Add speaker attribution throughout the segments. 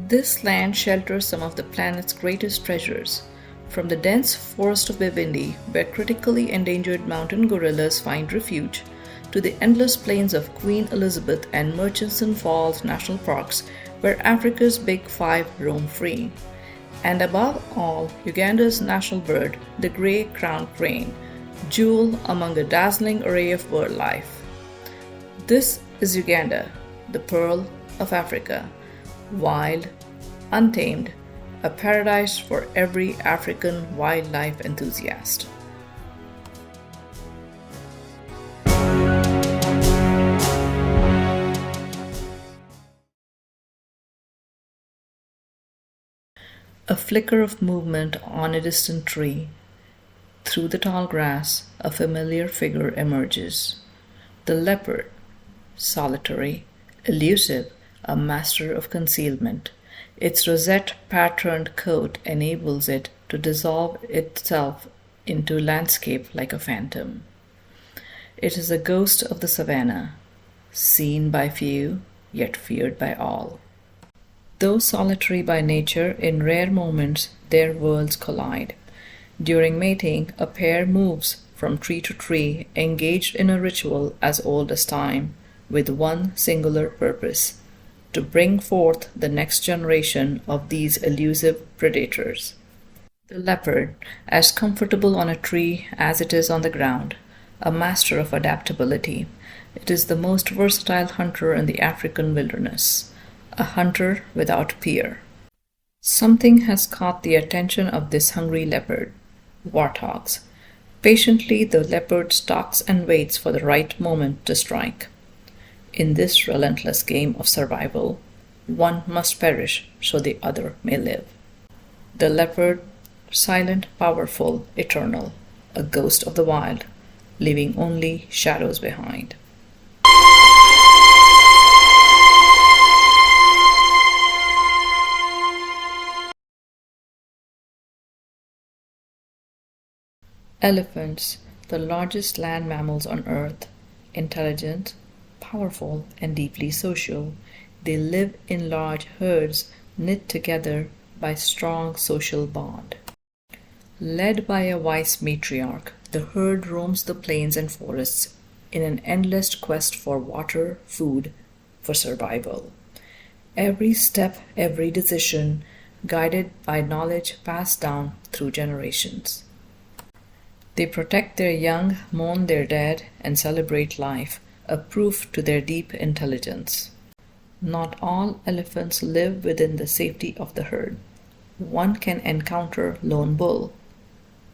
Speaker 1: This land shelters some of the planet's greatest treasures, from the dense forest of Bivindi, where critically endangered mountain gorillas find refuge, to the endless plains of Queen Elizabeth and Murchison Falls National Parks, where Africa's Big Five roam free. And above all, Uganda's national bird, the grey-crowned crane, jewel among a dazzling array of birdlife. This is Uganda, the pearl of Africa, wild, untamed, a paradise for every African wildlife enthusiast. A flicker of movement on a distant tree. Through the tall grass, a familiar figure emerges. The leopard, solitary, elusive, a master of concealment. Its rosette-patterned coat enables it to dissolve itself into landscape like a phantom. It is a ghost of the savannah, seen by few, yet feared by all. Though solitary by nature, in rare moments their worlds collide. During mating, a pair moves from tree to tree, engaged in a ritual as old as time, with one singular purpose: to bring forth the next generation of these elusive predators. The leopard, as comfortable on a tree as it is on the ground, a master of adaptability. It is the most versatile hunter in the African wilderness, a hunter without peer. Something has caught the attention of this hungry leopard: warthogs. Patiently, the leopard stalks and waits for the right moment to strike. In this relentless game of survival, one must perish so the other may live. The leopard, silent, powerful, eternal, a ghost of the wild, leaving only shadows behind. Elephants, the largest land mammals on Earth, intelligent, powerful, and deeply social. They live in large herds knit together by strong social bond. Led by a wise matriarch, the herd roams the plains and forests in an endless quest for water, food, for survival. Every step, every decision, guided by knowledge passed down through generations. They protect their young, mourn their dead, and celebrate life, a proof to their deep intelligence. Not all elephants live within the safety of the herd. One can encounter lone bull,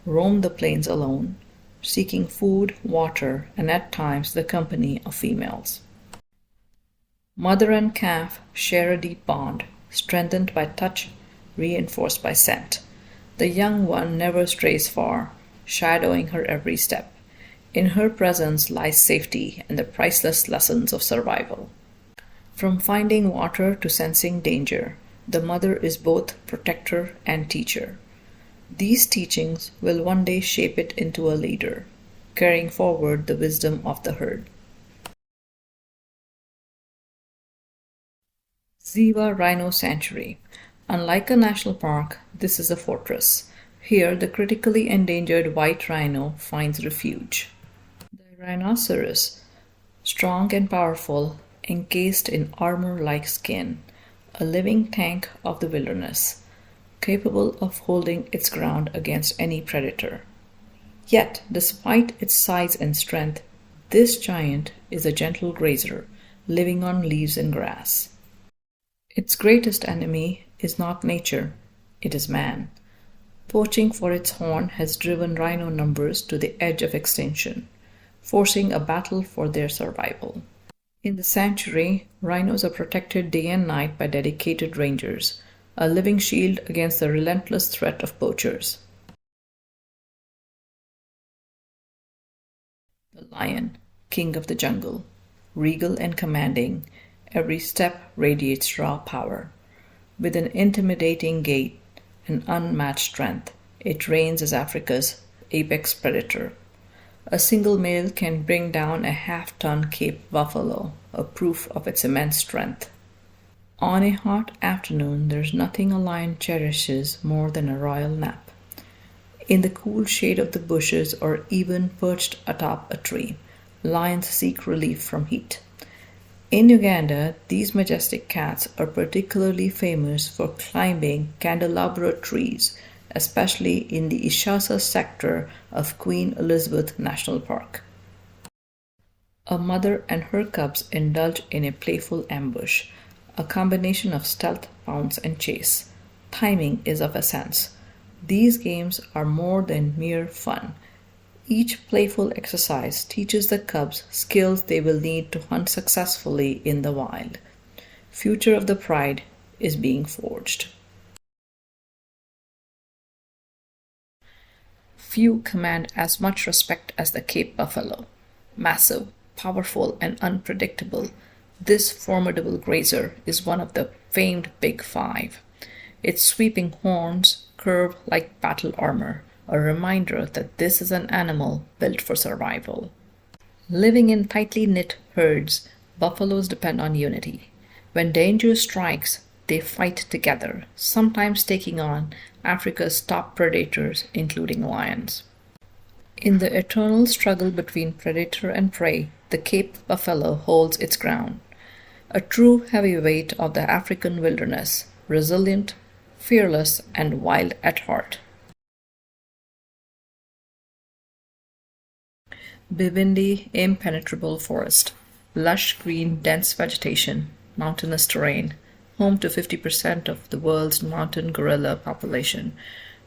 Speaker 1: roam the plains alone, seeking food, water, and at times the company of females. Mother and calf share a deep bond, strengthened by touch, reinforced by scent. The young one never strays far, shadowing her every step. In her presence lies safety and the priceless lessons of survival. From finding water to sensing danger, the mother is both protector and teacher. These teachings will one day shape it into a leader, carrying forward the wisdom of the herd. Ziwa Rhino Sanctuary. Unlike a national park, this is a fortress. Here, the critically endangered white rhino finds refuge. The rhinoceros, strong and powerful, encased in armor-like skin, a living tank of the wilderness, capable of holding its ground against any predator. Yet, despite its size and strength, this giant is a gentle grazer, living on leaves and grass. Its greatest enemy is not nature, it is man. Poaching for its horn has driven rhino numbers to the edge of extinction, forcing a battle for their survival. In the sanctuary, rhinos are protected day and night by dedicated rangers, a living shield against the relentless threat of poachers. The lion, king of the jungle, regal and commanding, every step radiates raw power. With an intimidating gait and unmatched strength, it reigns as Africa's apex predator. A single male can bring down a half-ton Cape buffalo, a proof of its immense strength. On a hot afternoon, there's nothing a lion cherishes more than a royal nap. In the cool shade of the bushes or even perched atop a tree, lions seek relief from heat. In Uganda, these majestic cats are particularly famous for climbing candelabra trees, especially in the Ishasa sector of Queen Elizabeth National Park. A mother and her cubs indulge in a playful ambush, a combination of stealth, pounce, and chase. Timing is of essence. These games are more than mere fun. Each playful exercise teaches the cubs skills they will need to hunt successfully in the wild. Future of the pride is being forged. Few command as much respect as the Cape buffalo. Massive, powerful, and unpredictable, this formidable grazer is one of the famed Big Five. Its sweeping horns curve like battle armor, a reminder that this is an animal built for survival. Living in tightly knit herds, buffaloes depend on unity. When danger strikes, they fight together, sometimes taking on Africa's top predators, including lions. In the eternal struggle between predator and prey, the Cape buffalo holds its ground. A true heavyweight of the African wilderness, resilient, fearless, and wild at heart. Bivindi impenetrable forest, lush green dense vegetation, mountainous terrain, home to 50% of the world's mountain gorilla population.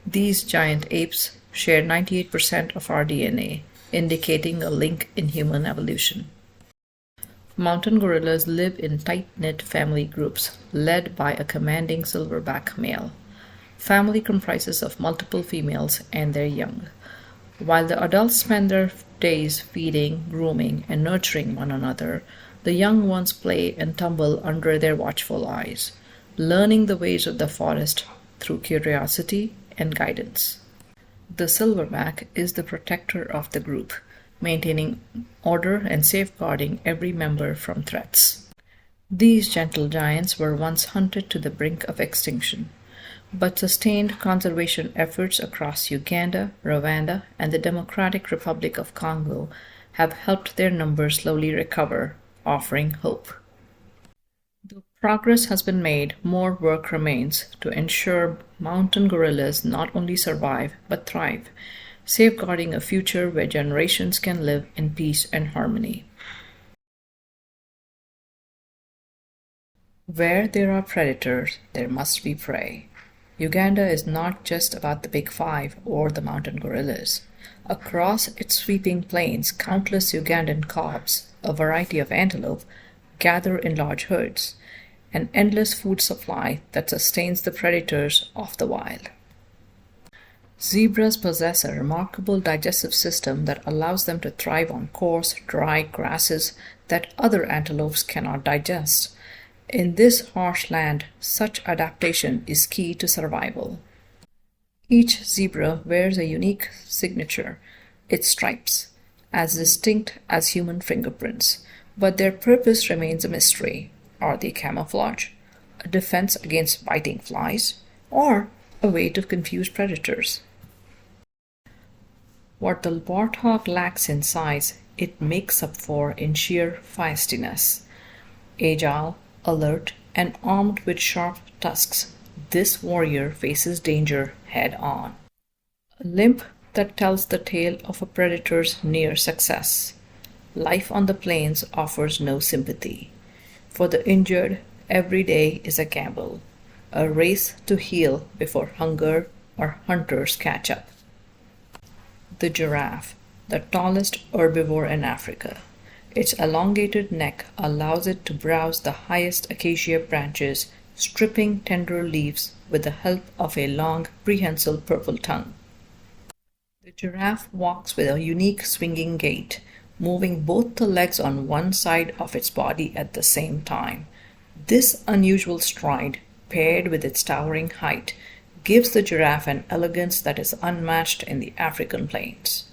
Speaker 1: These giant apes share 98% of our DNA, indicating a link in human evolution. Mountain gorillas live in tight-knit family groups, led by a commanding silverback male. Family comprises of multiple females and their young. While the adults spend their days feeding, grooming, and nurturing one another, the young ones play and tumble under their watchful eyes, learning the ways of the forest through curiosity and guidance. The silverback is the protector of the group, maintaining order and safeguarding every member from threats. These gentle giants were once hunted to the brink of extinction, but sustained conservation efforts across Uganda, Rwanda, and the Democratic Republic of Congo have helped their numbers slowly recover, offering hope. Though progress has been made, more work remains to ensure mountain gorillas not only survive but thrive, safeguarding a future where generations can live in peace and harmony. Where there are predators, there must be prey. Uganda is not just about the Big Five or the mountain gorillas. Across its sweeping plains, countless Ugandan cobs, a variety of antelope, gather in large herds, an endless food supply that sustains the predators of the wild. Zebras possess a remarkable digestive system that allows them to thrive on coarse, dry grasses that other antelopes cannot digest. In this harsh land, such adaptation is key to survival. Each zebra wears a unique signature, its stripes, as distinct as human fingerprints, but their purpose remains a mystery. Are they camouflage, a defense against biting flies, or a way to confuse predators? What the warthog lacks in size, it makes up for in sheer feistiness. Agile, alert, and armed with sharp tusks, this warrior faces danger head-on. A limp that tells the tale of a predator's near success. Life on the plains offers no sympathy. For the injured, every day is a gamble, a race to heal before hunger or hunters catch up. The giraffe, the tallest herbivore in Africa. Its elongated neck allows it to browse the highest acacia branches, stripping tender leaves with the help of a long, prehensile purple tongue. The giraffe walks with a unique swinging gait, moving both the legs on one side of its body at the same time. This unusual stride, paired with its towering height, gives the giraffe an elegance that is unmatched in the African plains.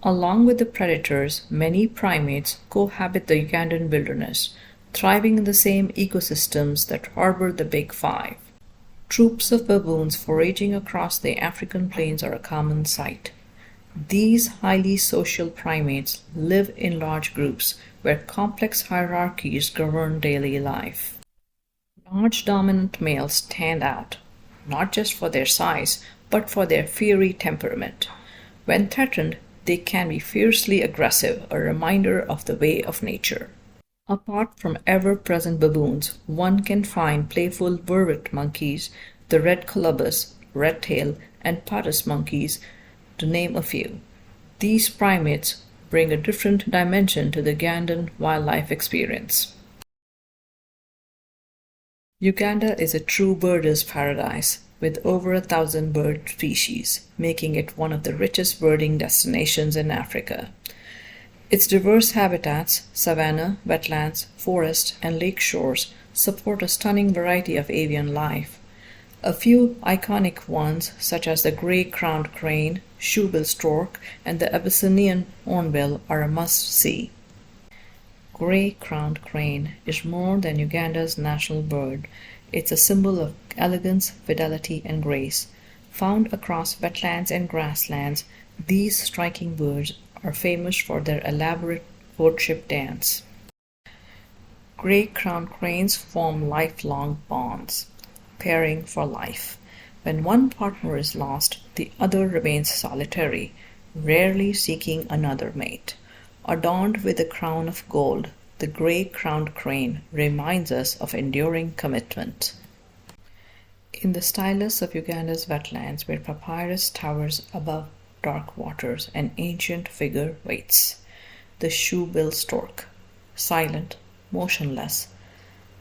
Speaker 1: Along with the predators, many primates cohabit the Ugandan wilderness, thriving in the same ecosystems that harbor the Big Five. Troops of baboons foraging across the African plains are a common sight. These highly social primates live in large groups where complex hierarchies govern daily life. Large dominant males stand out, not just for their size, but for their fiery temperament. When threatened, they can be fiercely aggressive, a reminder of the way of nature. Apart from ever-present baboons, one can find playful vervet monkeys, the red colobus, red tail, and patas monkeys, to name a few. These primates bring a different dimension to the Ugandan wildlife experience. Uganda is a true birder's paradise, with over 1,000 bird species, making it one of the richest birding destinations in Africa. Its diverse habitats, savanna, wetlands, forest, and lake shores support a stunning variety of avian life. A few iconic ones, such as the gray-crowned crane, shoebill stork, and the Abyssinian hornbill, are a must-see. Gray-crowned crane is more than Uganda's national bird. It's a symbol of elegance, fidelity, and grace. Found across wetlands and grasslands, these striking birds are famous for their elaborate courtship dance. Gray-crowned cranes form lifelong bonds, pairing for life. When one partner is lost, the other remains solitary, rarely seeking another mate. Adorned with a crown of gold, the gray-crowned crane reminds us of enduring commitment. In the stillness of Uganda's wetlands, where papyrus towers above dark waters, an ancient figure waits. The shoebill stork, silent, motionless,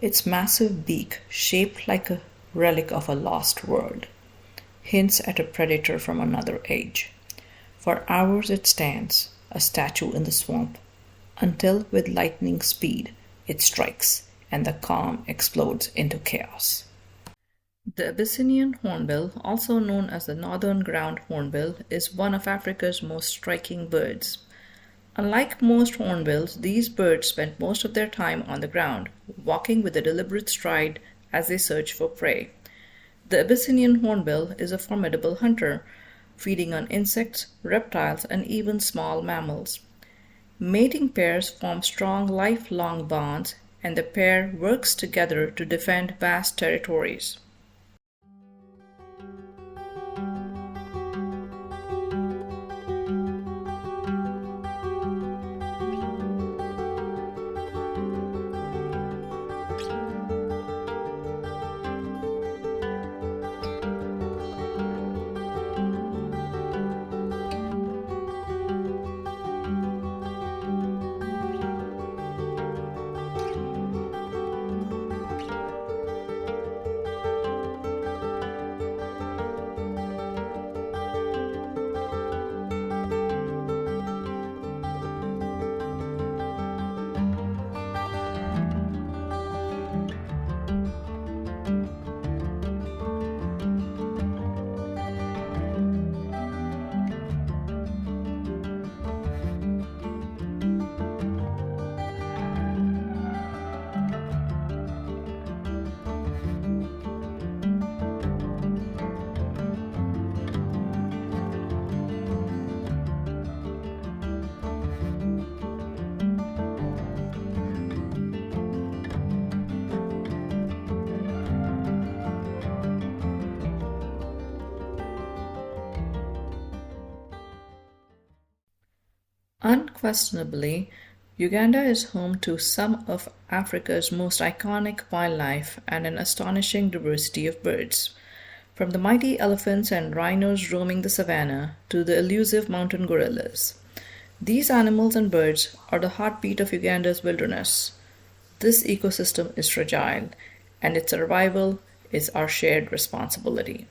Speaker 1: its massive beak, shaped like a relic of a lost world, hints at a predator from another age. For hours it stands, a statue in the swamp, until with lightning speed it strikes, and the calm explodes into chaos. The Abyssinian hornbill, also known as the northern ground hornbill, is one of Africa's most striking birds. Unlike most hornbills, these birds spend most of their time on the ground, walking with a deliberate stride as they search for prey. The Abyssinian hornbill is a formidable hunter, feeding on insects, reptiles, and even small mammals. Mating pairs form strong lifelong bonds, and the pair works together to defend vast territories. Unquestionably, Uganda is home to some of Africa's most iconic wildlife and an astonishing diversity of birds. From the mighty elephants and rhinos roaming the savanna to the elusive mountain gorillas. These animals and birds are the heartbeat of Uganda's wilderness. This ecosystem is fragile, and its survival is our shared responsibility.